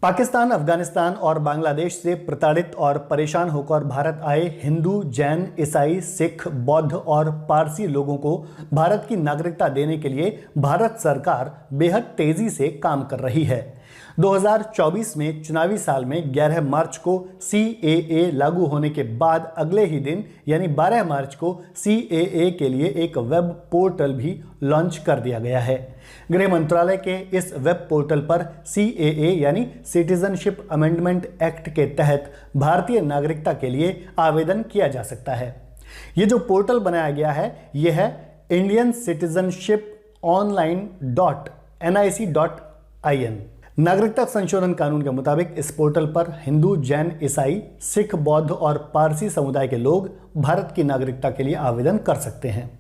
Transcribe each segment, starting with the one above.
पाकिस्तान, अफगानिस्तान और बांग्लादेश से प्रताड़ित और परेशान होकर भारत आए हिंदू, जैन, ईसाई, सिख, बौद्ध और पारसी लोगों को भारत की नागरिकता देने के लिए भारत सरकार बेहद तेजी से काम कर रही है। 2024 में चुनावी साल में 11 मार्च को CAA लागू होने के बाद अगले ही दिन यानी 12 मार्च को CAA के लिए एक वेब पोर्टल भी लॉन्च कर दिया गया है। गृह मंत्रालय के इस वेब पोर्टल पर CAA यानी सिटीजनशिप अमेंडमेंट एक्ट के तहत भारतीय नागरिकता के लिए आवेदन किया जा सकता है। ये जो पोर्टल बनाया गया है यह है इंडियन सिटीजनशिप online.nic.in। नागरिकता संशोधन कानून के मुताबिक इस पोर्टल पर हिंदू, जैन, ईसाई, सिख, बौद्ध और पारसी समुदाय के लोग भारत की नागरिकता के लिए आवेदन कर सकते हैं।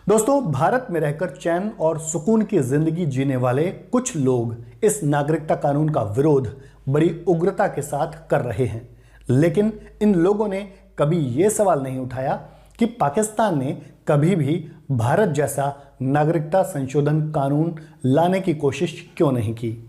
दोस्तों, भारत में रहकर चैन और सुकून की जिंदगी जीने वाले कुछ लोग इस नागरिकता कानून का विरोध बड़ी उग्रता के साथ कर रहे हैं, लेकिन इन लोगों ने कभी यह सवाल नहीं उठाया कि पाकिस्तान ने कभी भी भारत जैसा नागरिकता संशोधन कानून लाने की कोशिश क्यों नहीं की।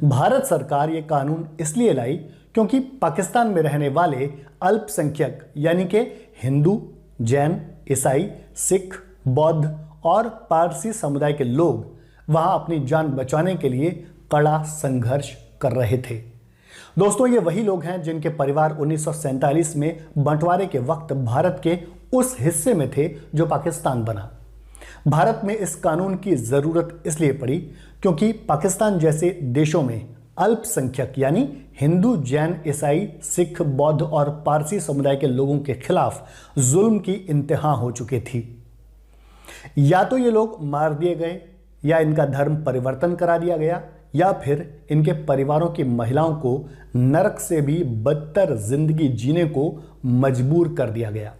भारत सरकार ये कानून इसलिए लाई क्योंकि पाकिस्तान में रहने वाले अल्पसंख्यक यानी कि हिंदू, जैन, ईसाई, सिख, बौद्ध और पारसी समुदाय के लोग वहां अपनी जान बचाने के लिए कड़ा संघर्ष कर रहे थे। दोस्तों, ये वही लोग हैं जिनके परिवार 1947 में बंटवारे के वक्त भारत के उस हिस्से में थे जो पाकिस्तान बना। भारत में इस कानून की जरूरत इसलिए पड़ी क्योंकि पाकिस्तान जैसे देशों में अल्पसंख्यक यानी हिंदू, जैन, ईसाई, सिख, बौद्ध और पारसी समुदाय के लोगों के खिलाफ जुल्म की इंतहा हो चुकी थी। या तो ये लोग मार दिए गए, या इनका धर्म परिवर्तन करा दिया गया, या फिर इनके परिवारों की महिलाओं को नरक से भी बदतर जिंदगी जीने को मजबूर कर दिया गया।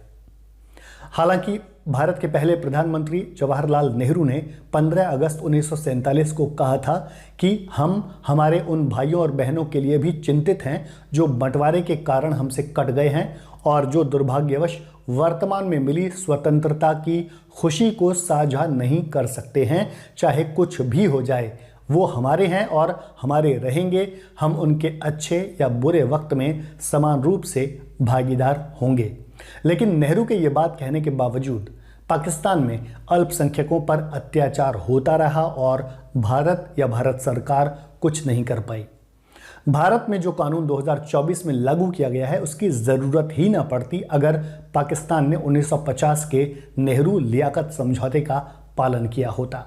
हालांकि भारत के पहले प्रधानमंत्री जवाहरलाल नेहरू ने 15 अगस्त 1947 को कहा था कि हम हमारे उन भाइयों और बहनों के लिए भी चिंतित हैं जो बंटवारे के कारण हमसे कट गए हैं और जो दुर्भाग्यवश वर्तमान में मिली स्वतंत्रता की खुशी को साझा नहीं कर सकते हैं। चाहे कुछ भी हो जाए, वो हमारे हैं और हमारे रहेंगे। हम उनके अच्छे या बुरे वक्त में समान रूप से भागीदार होंगे। लेकिन नेहरू के ये बात कहने के बावजूद पाकिस्तान में अल्पसंख्यकों पर अत्याचार होता रहा और भारत या भारत सरकार कुछ नहीं कर पाई। भारत में जो कानून 2024 में लागू किया गया है उसकी ज़रूरत ही ना पड़ती अगर पाकिस्तान ने 1950 के नेहरू लियाकत समझौते का पालन किया होता।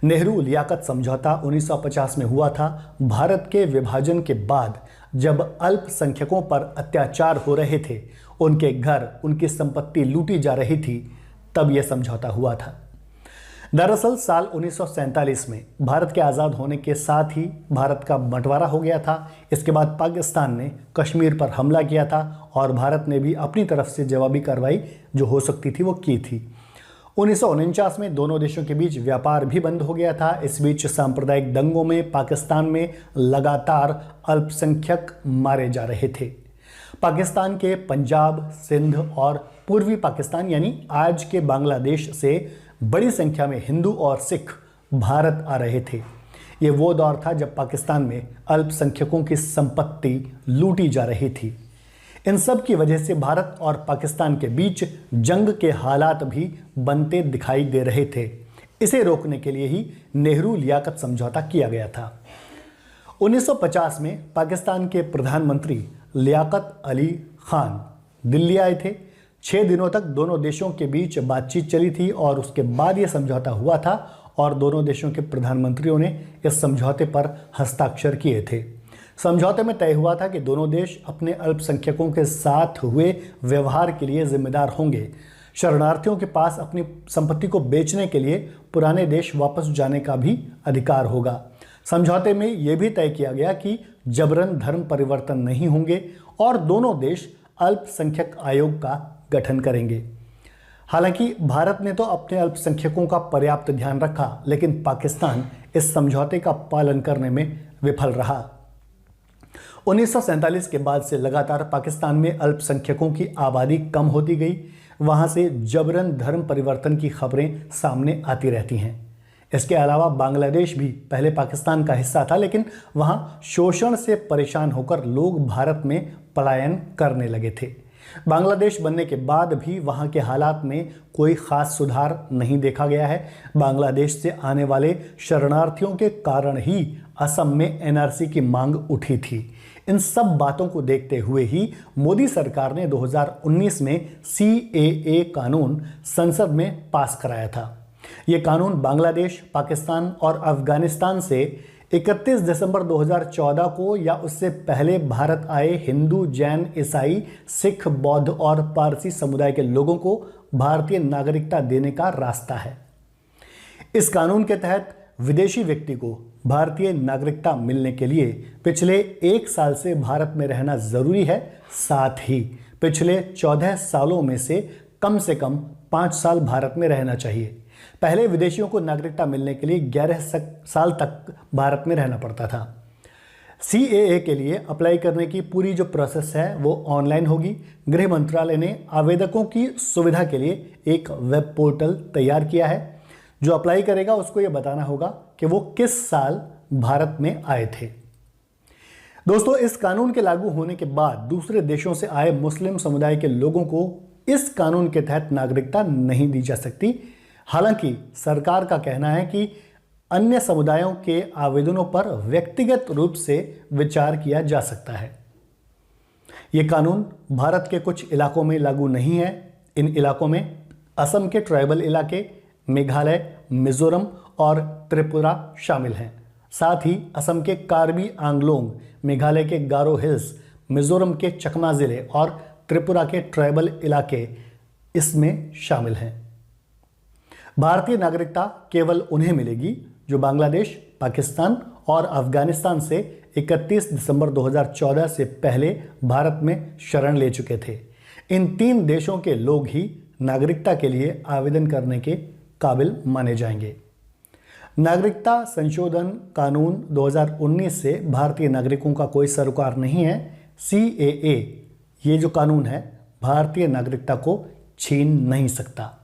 नेहरू लियाकत समझौता 1950 में हुआ था। भारत के विभाजन के बाद जब अल्पसंख्यकों पर अत्याचार हो रहे थे, उनके घर, उनकी संपत्ति लूटी जा रही थी, तब यह समझौता हुआ था। दरअसल साल 1947 में भारत के आज़ाद होने के साथ ही भारत का बंटवारा हो गया था। इसके बाद पाकिस्तान ने कश्मीर पर हमला किया था और भारत ने भी अपनी तरफ से जवाबी कार्रवाई जो हो सकती थी वो की थी। 1949 में दोनों देशों के बीच व्यापार भी बंद हो गया था। इस बीच सांप्रदायिक दंगों में पाकिस्तान में लगातार अल्पसंख्यक मारे जा रहे थे। पाकिस्तान के पंजाब, सिंध और पूर्वी पाकिस्तान यानी आज के बांग्लादेश से बड़ी संख्या में हिंदू और सिख भारत आ रहे थे। ये वो दौर था जब पाकिस्तान में अल्पसंख्यकों की संपत्ति लूटी जा रही थी। इन सब की वजह से भारत और पाकिस्तान के बीच जंग के हालात भी बनते दिखाई दे रहे थे। इसे रोकने के लिए ही नेहरू लियाकत समझौता किया गया था। 1950 में पाकिस्तान के प्रधानमंत्री लियाकत अली खान दिल्ली आए थे। 6 दिनों तक दोनों देशों के बीच बातचीत चली थी और उसके बाद यह समझौता हुआ था और दोनों देशों के प्रधानमंत्रियों ने इस समझौते पर हस्ताक्षर किए थे। समझौते में तय हुआ था कि दोनों देश अपने अल्पसंख्यकों के साथ हुए व्यवहार के लिए जिम्मेदार होंगे। शरणार्थियों के पास अपनी संपत्ति को बेचने के लिए पुराने देश वापस जाने का भी अधिकार होगा। समझौते में यह भी तय किया गया कि जबरन धर्म परिवर्तन नहीं होंगे और दोनों देश अल्पसंख्यक आयोग का गठन करेंगे। हालांकि भारत ने तो अपने अल्पसंख्यकों का पर्याप्त ध्यान रखा, लेकिन पाकिस्तान इस समझौते का पालन करने में विफल रहा। 1947 के बाद से लगातार पाकिस्तान में अल्पसंख्यकों की आबादी कम होती गई। वहां से जबरन धर्म परिवर्तन की खबरें सामने आती रहती हैं। इसके अलावा बांग्लादेश भी पहले पाकिस्तान का हिस्सा था, लेकिन वहां शोषण से परेशान होकर लोग भारत में पलायन करने लगे थे। बांग्लादेश बनने के बाद भी वहां के हालात में कोई खास सुधार नहीं देखा गया है। बांग्लादेश से आने वाले शरणार्थियों के कारण ही असम में एनआरसी की मांग उठी थी। इन सब बातों को देखते हुए ही मोदी सरकार ने 2019 में CAA कानून संसद में पास कराया था। ये कानून बांग्लादेश, पाकिस्तान और अफगानिस्तान से 31 दिसंबर 2014 को या उससे पहले भारत आए हिंदू, जैन, ईसाई, सिख, बौद्ध और पारसी समुदाय के लोगों को भारतीय नागरिकता देने का रास्ता है। इस कानून के तहत विदेशी व्यक्ति को भारतीय नागरिकता मिलने के लिए पिछले 1 साल से भारत में रहना जरूरी है। साथ ही पिछले 14 सालों में से कम 5 साल भारत में रहना चाहिए। पहले विदेशियों को नागरिकता मिलने के लिए 11 साल तक भारत में रहना पड़ता था। CAA के लिए अप्लाई करने की पूरी जो प्रोसेस है वो ऑनलाइन होगी। गृह मंत्रालय ने आवेदकों की सुविधा के लिए एक वेब पोर्टल तैयार किया है। जो अप्लाई करेगा उसको ये बताना होगा कि वो किस साल भारत में आए थे। दोस्तों, इस कानून के लागू होने के बाद दूसरे देशों से आए मुस्लिम समुदाय के लोगों को इस कानून के तहत नागरिकता नहीं दी जा सकती। हालांकि सरकार का कहना है कि अन्य समुदायों के आवेदनों पर व्यक्तिगत रूप से विचार किया जा सकता है। यह कानून भारत के कुछ इलाकों में लागू नहीं है। इन इलाकों में असम के ट्राइबल इलाके, मेघालय, मिजोरम और त्रिपुरा शामिल हैं। साथ ही असम के कार्बी आंगलोंग, मेघालय के गारो हिल्स, मिजोरम के चकमा जिले और त्रिपुरा के ट्राइबल इलाके इसमें शामिल हैं। भारतीय नागरिकता केवल उन्हें मिलेगी जो बांग्लादेश, पाकिस्तान और अफगानिस्तान से 31 दिसंबर 2014 से पहले भारत में शरण ले चुके थे। इन 3 देशों के लोग ही नागरिकता के लिए आवेदन करने के काबिल माने जाएंगे। नागरिकता संशोधन कानून 2019 से भारतीय नागरिकों का कोई सरोकार नहीं है। CAA ये जो कानून है भारतीय नागरिकता को छीन नहीं सकता।